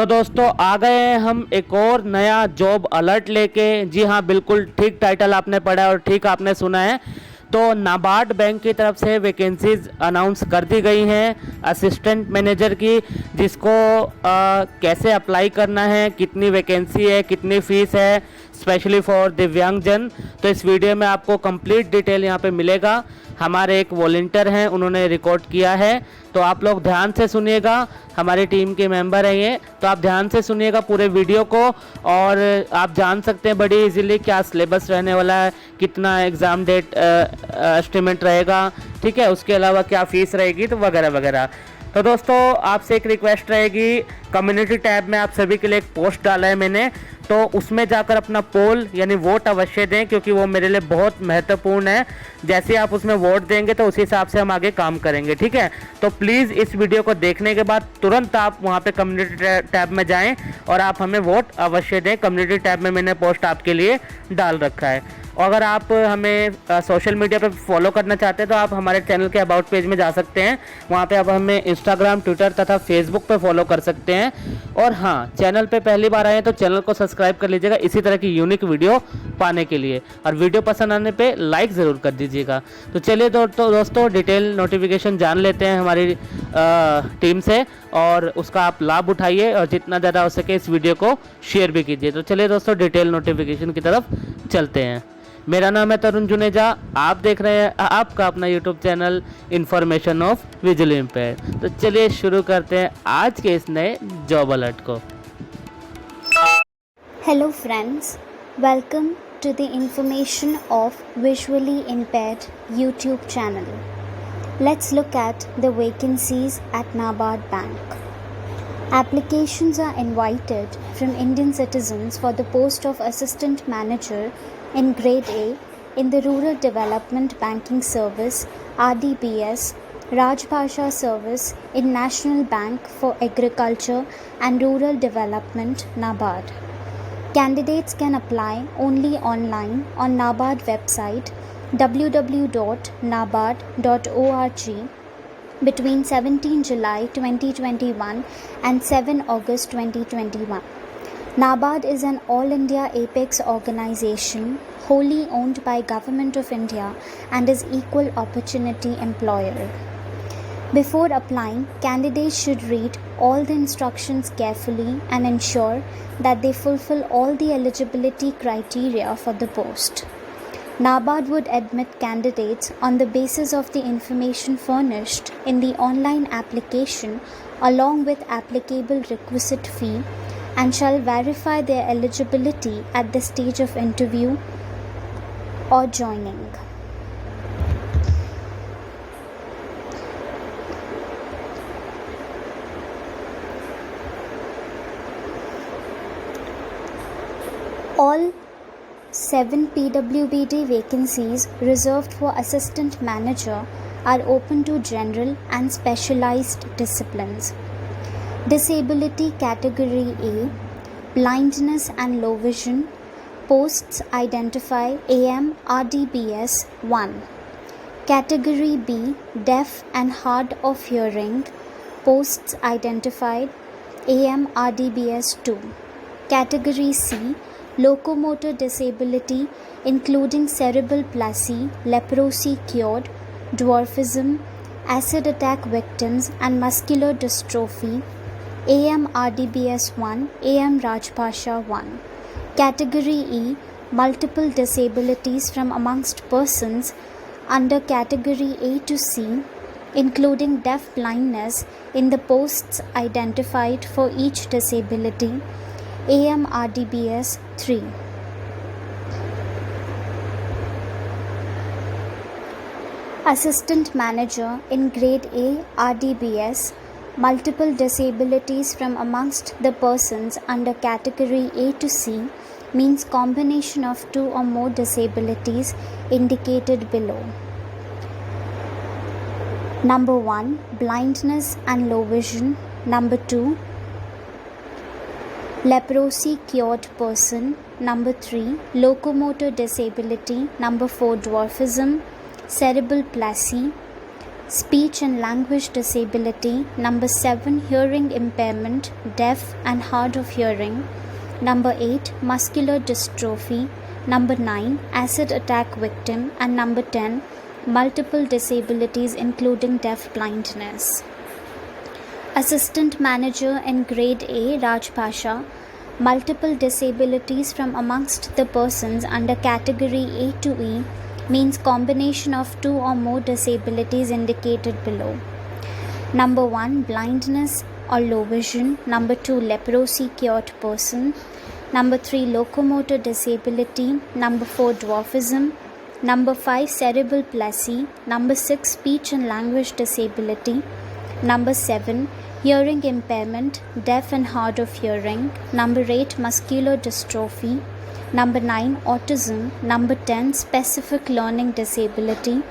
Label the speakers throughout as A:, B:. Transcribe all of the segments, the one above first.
A: तो दोस्तों आ गए हैं हम एक और नया जॉब अलर्ट लेके। जी हाँ, बिल्कुल ठीक टाइटल आपने पढ़ा और ठीक आपने सुना है। तो नाबार्ड बैंक की तरफ से वैकेंसीज अनाउंस कर दी गई हैं असिस्टेंट मैनेजर की, जिसको कैसे अप्लाई करना है, कितनी वैकेंसी है, कितनी फ़ीस है, स्पेशली फॉर दिव्यांगजन। तो इस वीडियो में आपको कंप्लीट डिटेल यहाँ पे मिलेगा। हमारे एक वॉलंटियर हैं, उन्होंने रिकॉर्ड किया है, तो आप लोग ध्यान से सुनिएगा। हमारी टीम के मेंबर हैं ये, तो आप ध्यान से सुनिएगा पूरे वीडियो को। और आप जान सकते हैं बड़ी इजीली क्या सिलेबस रहने वाला है, कितना एग्ज़ाम डेट एस्टिमेट रहेगा, ठीक है, उसके अलावा क्या फ़ीस रहेगी, तो वगैरह वगैरह। तो दोस्तों आपसे एक रिक्वेस्ट रहेगी, कम्युनिटी टैब में आप सभी के लिए एक पोस्ट डाला है मैंने, तो उसमें जाकर अपना पोल यानी वोट अवश्य दें, क्योंकि वो मेरे लिए बहुत महत्वपूर्ण है। जैसे आप उसमें वोट देंगे तो उसी हिसाब से हम आगे काम करेंगे, ठीक है। तो प्लीज़ इस वीडियो को देखने के बाद तुरंत आप वहाँ पे कम्युनिटी टैब में जाएं और आप हमें वोट अवश्य दें। कम्युनिटी टैब में मैंने पोस्ट आपके लिए डाल रखा है। और अगर आप हमें सोशल मीडिया पे फॉलो करना चाहते हैं तो आप हमारे चैनल के अबाउट पेज में जा सकते हैं। वहाँ पे आप हमें इंस्टाग्राम, ट्विटर तथा फेसबुक पे फॉलो कर सकते हैं। और हाँ, चैनल पे पहली बार आए हैं तो चैनल को सब्सक्राइब कर लीजिएगा इसी तरह की यूनिक वीडियो पाने के लिए। और वीडियो पसंद आने पे लाइक ज़रूर कर दीजिएगा। तो चलिए दोस्तों डिटेल नोटिफिकेशन जान लेते हैं हमारी टीम से, और उसका आप लाभ उठाइए और जितना ज़्यादा हो सके इस वीडियो को शेयर भी कीजिए। तो चलिए दोस्तों डिटेल नोटिफिकेशन की तरफ चलते हैं। मेरा नाम है तरुण जुनेजा, आप देख रहे हैं आपका अपना YouTube channel information of visually impaired. तो चलिए शुरू करते हैं आज के इस नए जॉब अलर्ट को।
B: Hello friends, welcome to the Information of Visually Impaired YouTube channel. Let's look at the vacancies at NABARD Bank. Applications are invited from Indian citizens for the post of Assistant Manager in Grade A in the Rural Development Banking Service RDBS Rajbhasha Service in National Bank for Agriculture and Rural Development NABARD. Candidates can apply only online on NABARD website www.nabard.org between 17 July 2021 and 7 August 2021. NABARD is an all-India apex organization wholly owned by Government of India and is equal opportunity employer. Before applying, candidates should read all the instructions carefully and ensure that they fulfill all the eligibility criteria for the post. NABARD would admit candidates on the basis of the information furnished in the online application along with applicable requisite fee, and shall verify their eligibility at the stage of interview or joining. All 7 PWBD vacancies reserved for assistant manager are open to general and specialized disciplines. Disability category A, blindness and low vision, posts identify AM RDBS 1. Category B, deaf and hard of hearing, posts identified AM RDBS 2. Category C, locomotor disability including cerebral palsy, leprosy cured, dwarfism, acid attack victims and muscular dystrophy, AM RDBS 1, AM Rajbhasha 1. Category E, multiple disabilities from amongst persons under category A to C, including deaf blindness in the posts identified for each disability, AM RDBS 3. Assistant Manager in Grade A RDBS, multiple disabilities from amongst the persons under category A to C means combination of 2 or more disabilities indicated below. Number 1, blindness and low vision. Number 2, leprosy cured person. Number 3, locomotor disability. Number 4, dwarfism, cerebral palsy. speech and language disability. Number 7, hearing impairment, deaf and hard of hearing. Number 8, muscular dystrophy. Number 9, acid attack victim. And number 10, multiple disabilities including deaf blindness. Assistant Manager in Grade A, Rajbhasha. Multiple disabilities from amongst the persons under category A to E means combination of 2 or more disabilities indicated below. Number 1, blindness or low vision. Number 2, leprosy cured person. Number 3, locomotor disability. Number 4, dwarfism. Number 5, cerebral palsy. Number 6, speech and language disability. Number 7, hearing impairment, deaf and hard of hearing. Number 8, muscular dystrophy. Number 9, autism. Number 10, specific learning disability.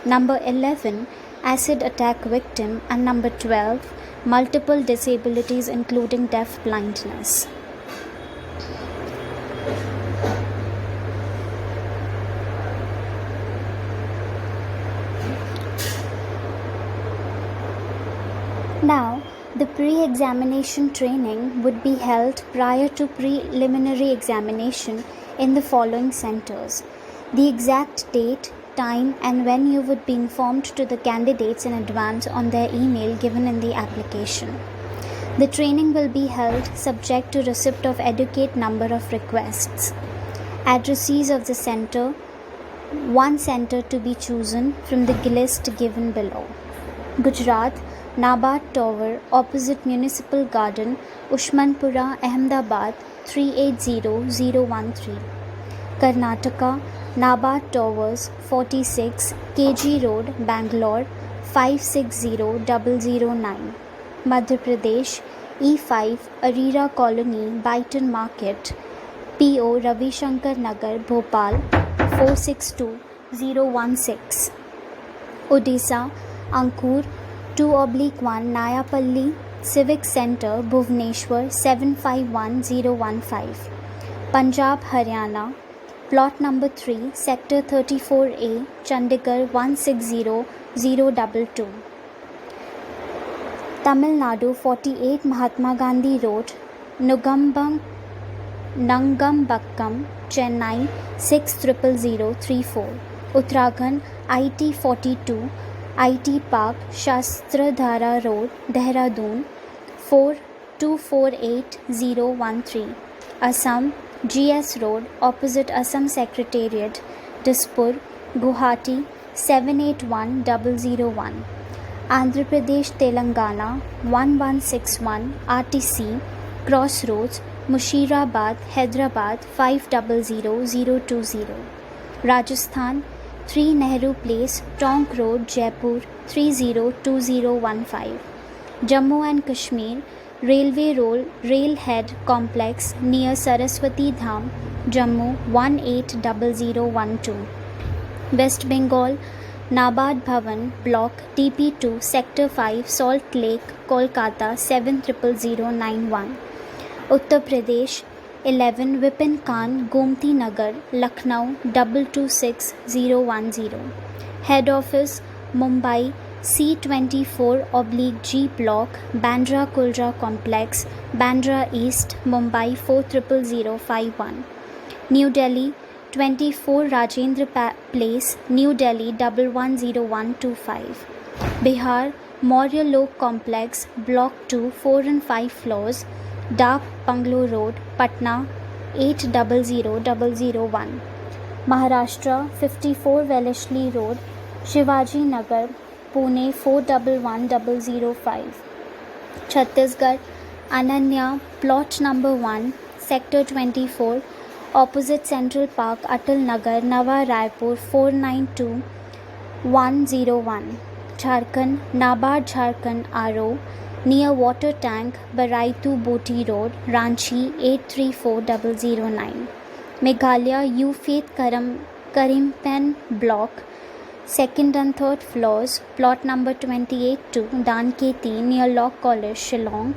B: Number 11, acid attack victim. And number 12, multiple disabilities including deaf blindness. Now, the pre-examination training would be held prior to preliminary examination in the following centers. The exact date, time and when you would be informed to the candidates in advance on their email given in the application. The training will be held subject to receipt of adequate number of requests. Addresses of the center: one center to be chosen from the list given below. Gujarat, Nabad Tower, opposite Municipal Garden, Ushmanpura, Ahmedabad 380013. Karnataka, Nabad Towers, 46 KG Road, Bangalore 560009. Madhya Pradesh, E5, Arira Colony, Byton Market, PO Ravi Shankar Nagar, Bhopal 462016. Odisha, Ankur 2/1 Nayapalli Civic Center, Bhubaneswar 751015. Punjab, Haryana, plot number 3, sector 34A, Chandigarh 160022. Tamil Nadu, 48 Mahatma Gandhi Road, Nangambakkam, Chennai 600034. Uttarakhand, IT 42 IT Park, Shastradhara Road, Dehradun 424813. Assam, GS Road, opposite Assam Secretariat, Dispur, Guwahati 781001. Andhra Pradesh, Telangana 1161 RTC, Crossroads, Mushirabad, Hyderabad 500020. Rajasthan, 3 Nehru Place, Tonk Road, Jaipur 302015. Jammu and Kashmir, Railway Railhead Complex near Saraswati Dham, Jammu 180012. West Bengal, Nabad Bhavan, Block TP2, Sector 5, Salt Lake, Kolkata 700091. Uttar Pradesh, 11 Vipin Khan, Gomti Nagar, Lucknow 226010. Head Office, Mumbai, C24/G Block, Bandra Kulja Complex, Bandra East, Mumbai 400051. New Delhi, 24 Rajendra Place, New Delhi 110125. Bihar, Maurya Lok Complex, Block 2, 4 and 5 floors, Dak Bungalow Road, Patna 800001. Maharashtra, 54 Wellesley Road, Shivaji Nagar, Pune 411005. Chhattisgarh, Ananya, plot number 1, Sector 24, opposite Central Park, Atal Nagar, Nava Raipur 492101. Jharkhand, Nabad Jharkhand RO, near Water Tank, Baraitu Boti Road, Ranchi 834009. Meghalaya, U Faith Karimpen Block, 2nd and 3rd floors, plot number 28-2, Danketi, near Law College, Shillong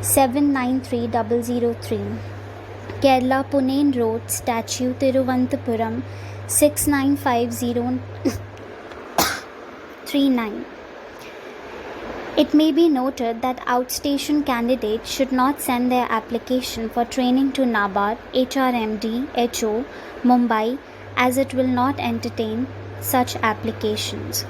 B: 793003. Kerala, Pune Road, Statue, Thiruvananthapuram 695039. It may be noted that outstation candidates should not send their application for training to NABARD, HRMD, HO, Mumbai, as it will not entertain such applications.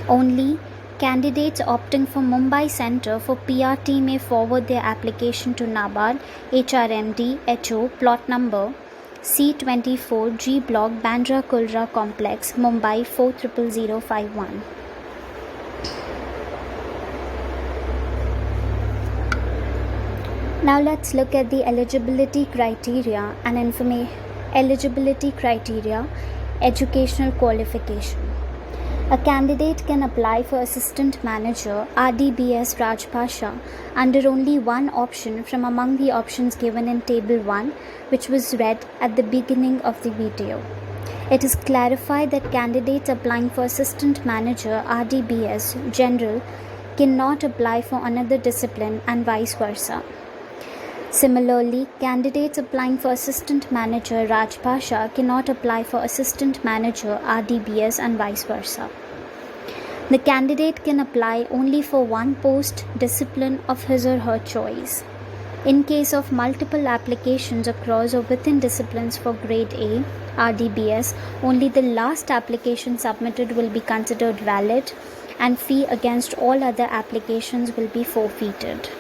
B: Only candidates opting for Mumbai Centre for PRT may forward their application to NABARD, HRMD, HO, plot number C24 G Block, Bandra Kulra Complex, Mumbai 400051. Now let's look at the eligibility criteria and educational qualification. A candidate can apply for Assistant Manager RDBS Rajbhasha under only one option from among the options given in Table 1, which was read at the beginning of the video. It is clarified that candidates applying for Assistant Manager RDBS General cannot apply for another discipline and vice versa. Similarly, candidates applying for Assistant Manager Rajbhasha cannot apply for Assistant Manager RDBS and vice versa. The candidate can apply only for one post discipline of his or her choice. In case of multiple applications across or within disciplines for Grade A RDBS, only the last application submitted will be considered valid, and fee against all other applications will be forfeited.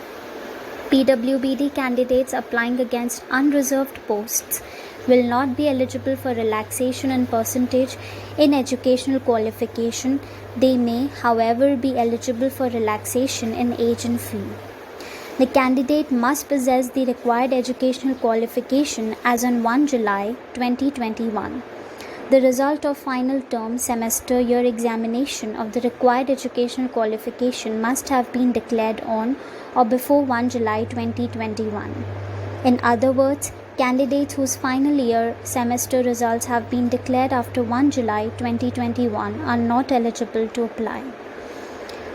B: PWBD candidates applying against unreserved posts will not be eligible for relaxation in percentage in educational qualification. They may, however, be eligible for relaxation in age and fee. The candidate must possess the required educational qualification as on 1 July 2021. The result of final term, semester, year examination of the required educational qualification must have been declared on or before 1 July 2021. In other words, candidates whose final year semester results have been declared after 1 July 2021 are not eligible to apply.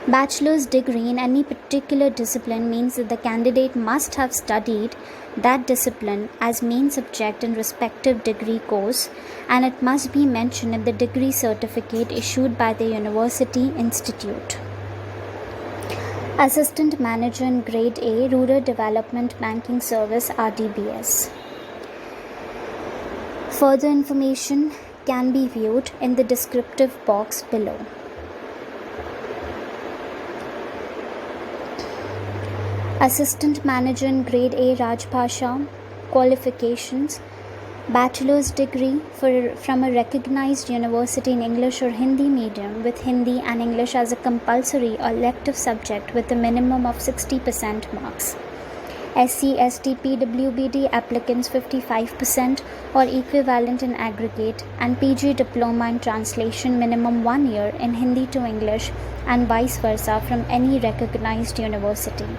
B: Bachelor's degree in any particular discipline means that the candidate must have studied that discipline as main subject in respective degree course, and it must be mentioned in the degree certificate issued by the university institute. Assistant Manager in Grade A, Rural Development Banking Service RDBS. Further information can be viewed in the descriptive box below. Assistant Manager in Grade A Rajbhasha. Qualifications: Bachelor's degree from a recognized university in English or Hindi medium with Hindi and English as a compulsory or elective subject with a minimum of 60% marks. SC, ST, PWBD applicants 55% or equivalent in aggregate, and PG diploma in translation minimum 1 year in Hindi to English and vice versa from any recognized university.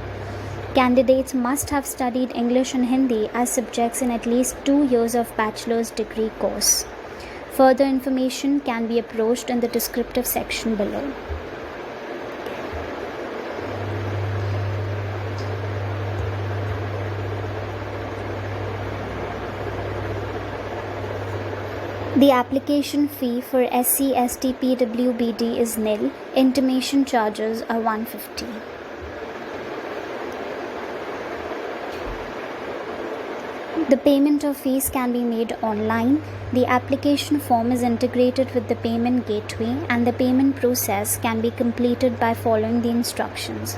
B: Candidates must have studied English and Hindi as subjects in at least 2 years of bachelor's degree course. Further information can be approached in the descriptive section below. The application fee for SC, ST, PWBD is nil. Intimation charges are 150. The payment of fees can be made online. The application form is integrated with the payment gateway, and the payment process can be completed by following the instructions.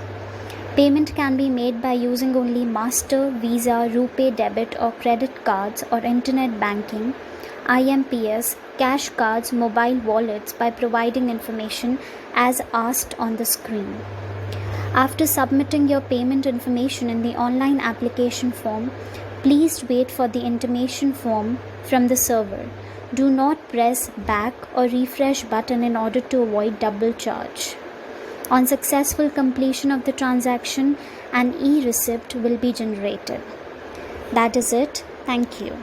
B: Payment can be made by using only Master, Visa, RuPay debit or credit cards, or internet banking, IMPS, cash cards, mobile wallets by providing information as asked on the screen. After submitting your payment information in the online application form, please wait for the intimation form from the server. Do not press back or refresh button in order to avoid double charge. On successful completion of the transaction, an e-receipt will be generated. That is it. Thank you.